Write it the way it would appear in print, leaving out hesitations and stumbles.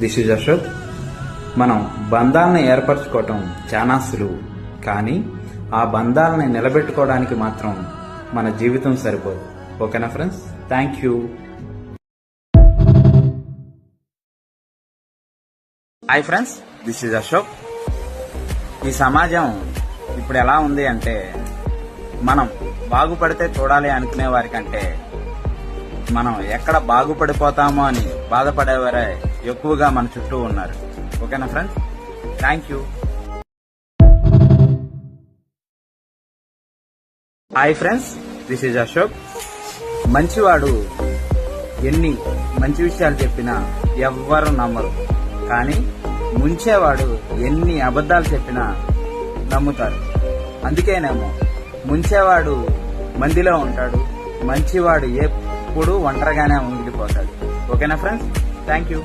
This is Ashok. మనం బంధాలను ఏర్పరచుకోవటం చాలా సులువు, కానీ ఆ బంధాలని నిలబెట్టుకోవడానికి మాత్రం మన జీవితం సరిపోదు. ఓకేనా friends? Thank you. Hi friends, this is Ashok. ఈ సమాజం ఇప్పుడు ఎలా ఉంది అంటే, మనం బాగుపడితే చూడాలి అనుకునే వారికంటే మనం ఎక్కడ బాగుపడిపోతామో అని బాధపడేవారే ఎక్కువగా మన చుట్టూ ఉన్నారు. ఓకేనా friends? Thank you. Hi friends, this is Ashok. మంచివాడు ఎన్ని మంచి విషయాలు చెప్పినా ఎవ్వరు నమ్మరు, కానీ ముంచేవాడు ఎన్ని అబద్ధాలు చెప్పినా నమ్ముతారు. అందుకేనేమో ముంచేవాడు మందిలో ఉంటాడు, మంచివాడు ఎప్పుడు ఒంటరిగానే మిగిలిపోతాడు. ఓకేనా ఫ్రెండ్స్? Thank you.